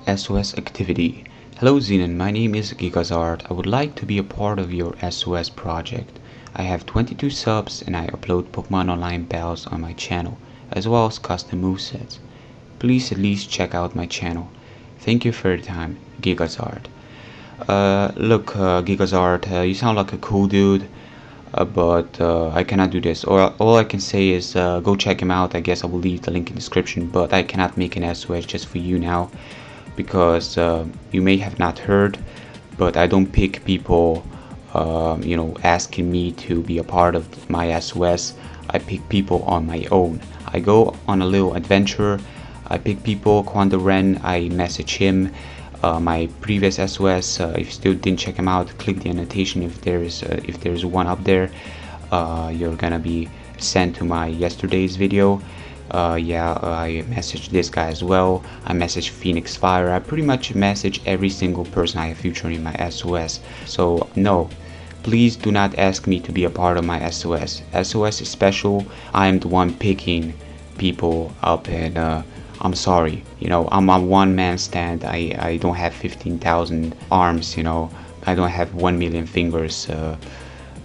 SOS activity. Hello Zenon, my name is GigaZard. I would like to be a part of your SOS project. I have 22 subs and I upload Pokemon Online battles on my channel, as well as custom movesets. Please at least check out my channel. Thank you for your time, GigaZard. Look, GigaZard, you sound like a cool dude, but I cannot do this. All I can say is go check him out. I guess I will leave the link in the description, but I cannot make an SOS just for you now, because you may have not heard, but I don't pick people asking me to be a part of my SOS. I pick people on my own. I go on a little adventure. I pick people. Quando Ren, I message him. My previous SOS, if you still didn't check him out, click the annotation if there's one up there. You're gonna be sent to my yesterday's video. I messaged this guy as well. I messaged Phoenix Fire. I pretty much message every single person I have featured in my SOS. So no, please do not ask me to be a part of my SOS. SOS is special. I am the one picking people up, and I'm sorry, I'm a one-man stand. I don't have 15,000 arms, I don't have 1 million fingers,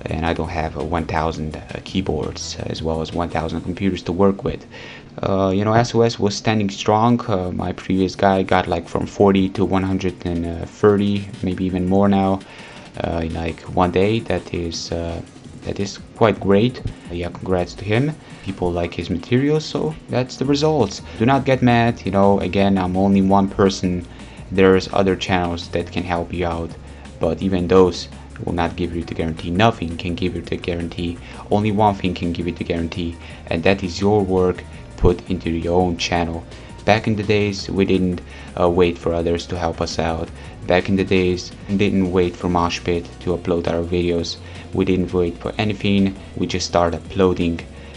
and I don't have 1,000 keyboards, as well as 1,000 computers to work with. SOS was standing strong. My previous guy got like from 40 to 130, maybe even more now, in like one day. That is quite great. Yeah, congrats to him. People like his materials, so that's the results. Do not get mad, again, I'm only one person. There's other channels that can help you out, but even those will not give you the guarantee. Nothing can give you the guarantee. Only one thing can give you the guarantee, and that is your work put into your own channel. Back in the days, we didn't wait for others to help us out. Back in the days, we didn't wait for Moshpit to upload our videos. We didn't wait for anything. We just started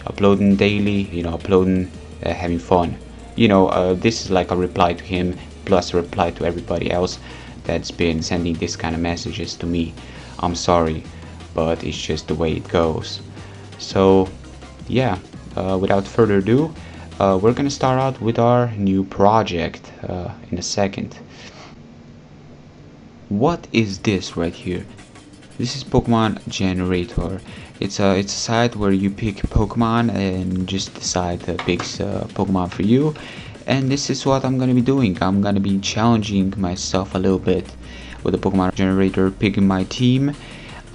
uploading daily, uploading, having fun. This is like a reply to him, plus a reply to everybody else that's been sending this kind of messages to me. I'm sorry, but it's just the way it goes. So yeah, without further ado, we're gonna start out with our new project in a second. What is this right here? This is Pokemon Generator. It's a site where you pick Pokemon and just decide the picks Pokemon for you. And this is what I'm gonna be doing. I'm gonna be challenging myself a little bit with the Pokemon Generator, picking my team.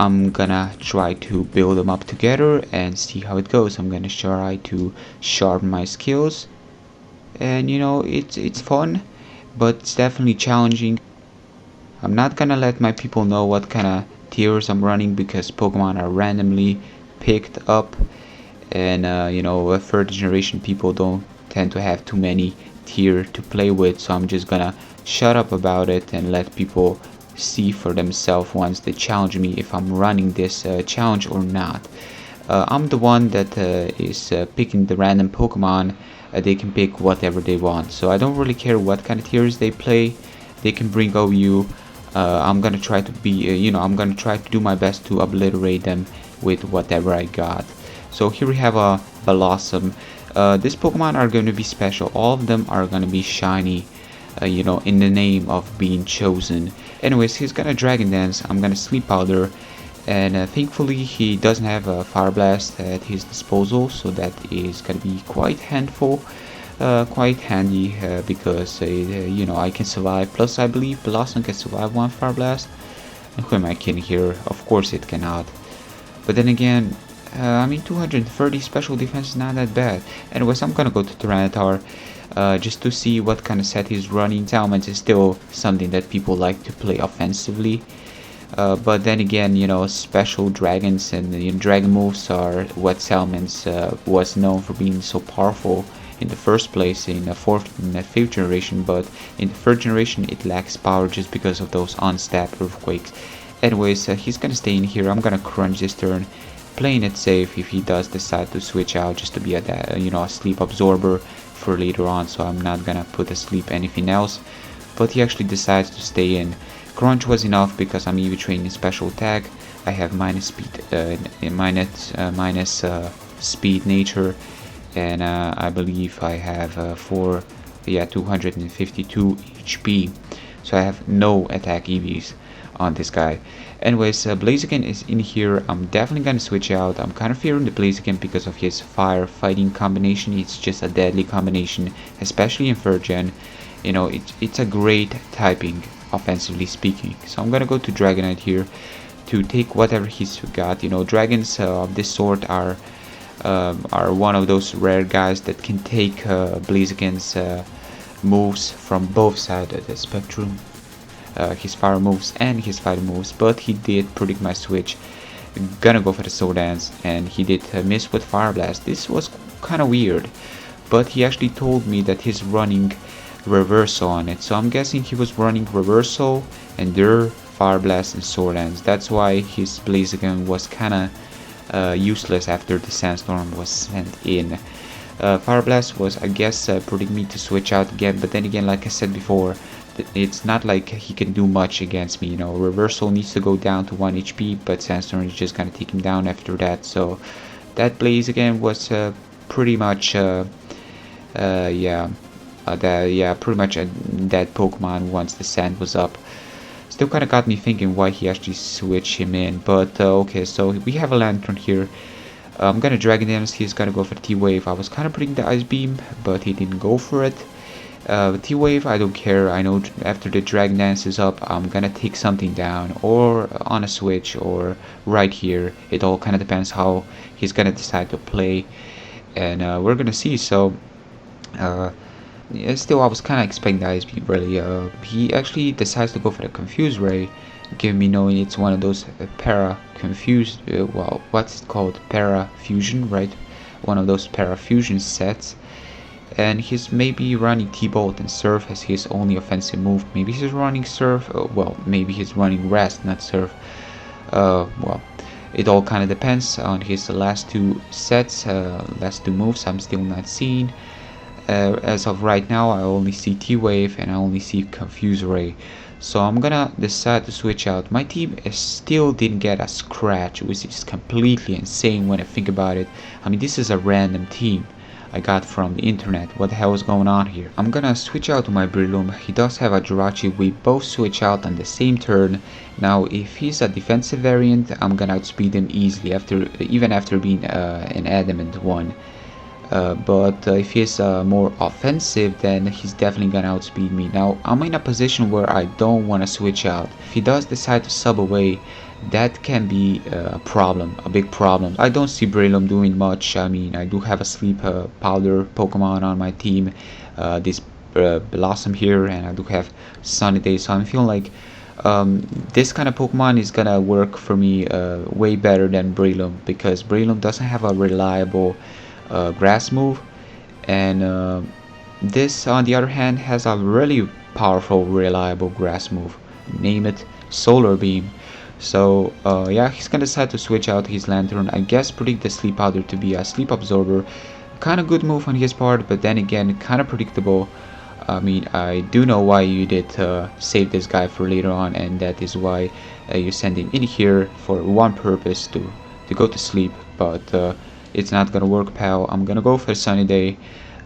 I'm gonna try to build them up together and see how it goes. I'm gonna try to sharpen my skills, and it's fun, but it's definitely challenging. I'm not gonna let my people know what kind of tiers I'm running, because Pokemon are randomly picked up, and third generation people don't tend to have too many tier to play with, so I'm just gonna shut up about it and let people see for themselves once they challenge me if I'm running this challenge or not. I'm the one that is picking the random Pokemon. They can pick whatever they want, so I don't really care what kind of tiers they play. They can bring OU. I'm gonna try to be, I'm gonna try to do my best to obliterate them with whatever I got. So here we have a Blossom. These Pokemon are going to be special. All of them are going to be shiny, in the name of being chosen. Anyways, he's gonna Dragon Dance. I'm gonna Sleep Powder, and thankfully he doesn't have a Fire Blast at his disposal, so that is gonna be quite quite handy, because I can survive. Plus, I believe Blossom can survive one Fire Blast. And who am I kidding here? Of course it cannot. But then again, 230 special defense is not that bad. Anyways, I'm gonna go to Tyranitar just to see what kind of set he's running. Talmans is still something that people like to play offensively. But then again, special dragons and dragon moves are what Talmans was known for being so powerful in the first place in the fourth and the fifth generation, but in the third generation it lacks power just because of those unstacked earthquakes. Anyways, he's gonna stay in here. I'm gonna crunch this turn, playing it safe if he does decide to switch out just to be a sleep absorber for later on, so I'm not gonna put asleep anything else. But he actually decides to stay in. Crunch was enough because I'm EV training special attack. I have minus speed nature, and I believe I have 252 HP, so I have no attack EVs on this guy. Anyways, Blaziken is in here. I'm definitely gonna switch out. I'm kind of fearing the Blaziken because of his fire fighting combination. It's just a deadly combination, especially in 3rd gen. You know, it's a great typing, offensively speaking. So I'm gonna go to Dragonite here to take whatever he's got. You know, dragons of this sort are one of those rare guys that can take Blaziken's moves from both sides of the spectrum. His fire moves and his fighting moves, but he did predict my switch. Gonna go for the Soul Dance, and he did miss with Fire Blast. This was kind of weird, but he actually told me that he's running Reversal on it, so I'm guessing he was running Reversal and their Fire Blast and Soul Dance. That's why his Blaziken was kind of useless after the Sandstorm was sent in. Fire Blast was, I guess, predicting me to switch out again, but then again, like I said before, it's not like he can do much against me. You know, Reversal needs to go down to 1 HP, but Sandstorm is just gonna take him down after that. So that Blaziken was pretty much pretty much a dead Pokemon once the sand was up. Still kind of got me thinking why he actually switched him in, but okay, so we have a Lantern here. I'm gonna Dragon Dance. He's gonna go for T-Wave. I was kind of predicting the Ice Beam, but he didn't go for it. T-Wave, I don't care. I know after the Dragon Dance is up, I'm gonna take something down, or on a switch, or right here. It all kind of depends how he's gonna decide to play, and we're gonna see. So yeah, still, I was kind of expecting the Ice Beam, really. He actually decides to go for the Confuse Ray, giving me knowing it's one of those para-confused, well, what's it called? Para-fusion, right? One of those para-fusion sets. And he's maybe running T-Bolt and Surf as his only offensive move. Maybe he's running Surf, well, maybe he's running Rest, not Surf. Well, it all kind of depends on his last two sets, last two moves I'm still not seeing. As of right now, I only see T-Wave and I only see Confuse Ray. So I'm gonna decide to switch out. My team still didn't get a scratch, which is completely insane when I think about it. I mean, this is a random team I got from the internet. What the hell is going on here? I'm gonna switch out to my Breloom. He does have a Jirachi. We both switch out on the same turn. Now if he's a defensive variant, I'm gonna outspeed him easily even after being an adamant one. But if he's more offensive, then he's definitely gonna outspeed me. Now I'm in a position where I don't want to switch out. If he does decide to sub away, that can be a problem, a big problem. I don't see Breloom doing much. I mean, I do have a Sleep Powder Pokemon on my team, this Blossom here, and I do have Sunny Day, so I'm feeling like this kind of Pokemon is gonna work for me way better than Breloom, because Breloom doesn't have a reliable grass move, and this on the other hand has a really powerful reliable grass move. Name it Solar Beam. So yeah, he's gonna decide to switch out his Lantern. I guess predict the Sleep Powder to be a Sleep Absorber. Kind of good move on his part, but then again kind of predictable. I mean, I do know why you did save this guy for later on, and that is why you send him in here for one purpose, to go to sleep. But it's not gonna work, pal. I'm gonna go for Sunny Day.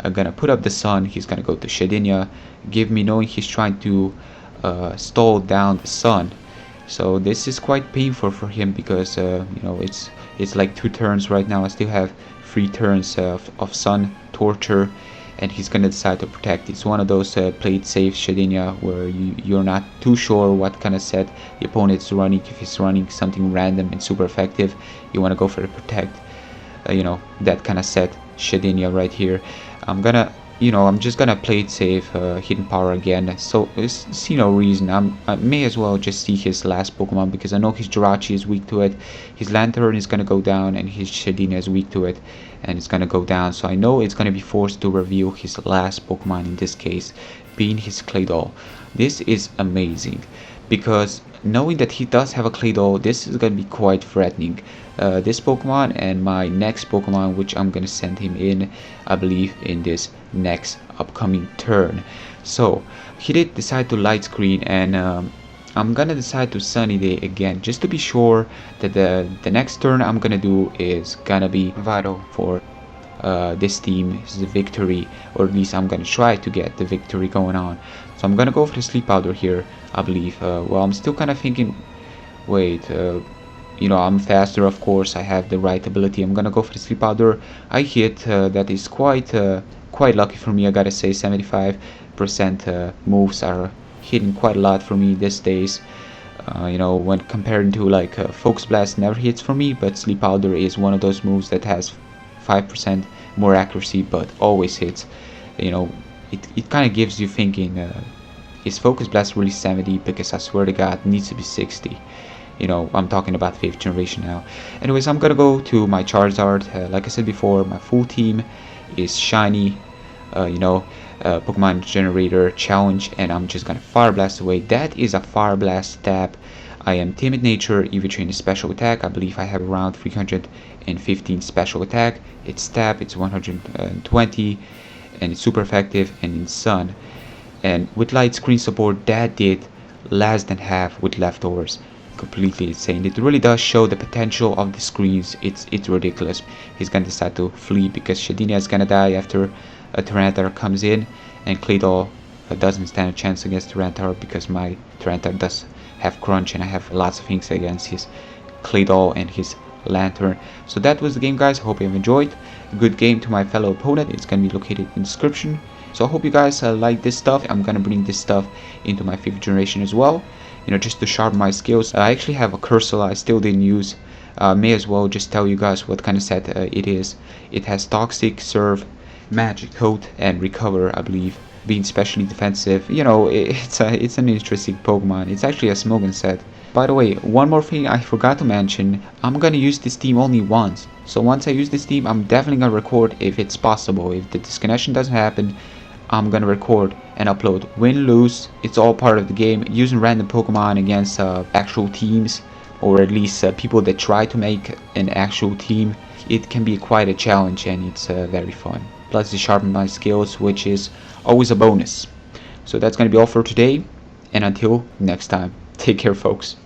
I'm gonna put up the sun. He's gonna go to Shedinia, give me knowing he's trying to stall down the sun. So this is quite painful for him, because you know, it's like 2 turns right now. I still have 3 turns of sun torture, and he's gonna decide to protect. It's one of those play it safe Shedinia where you're not too sure what kind of set the opponent's running. If he's running something random and super effective, you want to go for the protect. You know, that kind of set Shedinia right here. I'm just gonna play it safe, Hidden Power again. So see no reason. I may as well just see his last Pokemon, because I know his Jirachi is weak to it, his Lantern is gonna go down, and his Shedina is weak to it, and it's gonna go down. So I know it's gonna be forced to reveal his last Pokemon, in this case being his Claydol. This is amazing, because knowing that he does have a Claydol, this is gonna be quite threatening. This Pokemon and my next Pokemon, which I'm gonna send him in, I believe, in this next upcoming turn. So he did decide to Light Screen, and I'm gonna decide to Sunny Day again, just to be sure that the next turn I'm gonna do is gonna be vital for this team's victory, or at least I'm gonna try to get the victory going on. So I'm gonna go for the sleep powder here, I believe. Well, I'm still kind of thinking, wait, you know, I'm faster, of course, I have the right ability. I'm gonna go for the sleep powder. I hit, that is quite lucky for me, I gotta say. 75% moves are hitting quite a lot for me these days. You know, when compared to like Focus Blast never hits for me, but Sleep Powder is one of those moves that has 5% more accuracy but always hits. You know, it kind of gives you thinking, is Focus Blast really 70? Because I swear to God, it needs to be 60. You know, I'm talking about 5th generation now. Anyways, I'm gonna go to my Charizard. Like I said before, my full team is shiny. You know, Pokemon Generator Challenge, and I'm just gonna Fire Blast away. That is a Fire Blast stab. I am Timid Nature, EV Train Special Attack. I believe I have around 315 special attack. It's stab, it's 120, and it's super effective, and in Sun. And with light screen support, that did less than half with leftovers. Completely insane. It really does show the potential of the screens. It's ridiculous. He's gonna decide to flee because Shadinia is gonna die after a Tyranitar comes in, and Claydol doesn't stand a chance against Tyranitar because my Tyranitar does have Crunch, and I have lots of things against his Claydol and his Lantern. So that was the game, guys. I hope you have enjoyed. Good game to my fellow opponent. It's gonna be located in the description. So I hope you guys like this stuff. I'm gonna bring this stuff into my 5th generation as well, you know, just to sharpen my skills. I actually have a Cursor I still didn't use. May as well just tell you guys what kind of set it is. It has Toxic, Serve, Magic Coat, and Recover, I believe. Being specially defensive, you know, it's an interesting Pokemon. It's actually a Smogon set. By the way, one more thing I forgot to mention, I'm gonna use this team only once. So once I use this team, I'm definitely gonna record if it's possible. If the disconnection doesn't happen, I'm gonna record and upload. Win, lose, it's all part of the game. Using random Pokemon against actual teams, or at least people that try to make an actual team, it can be quite a challenge, and it's very fun. Plus, it sharpens my skills, which is always a bonus. So that's gonna be all for today, and until next time, take care, folks.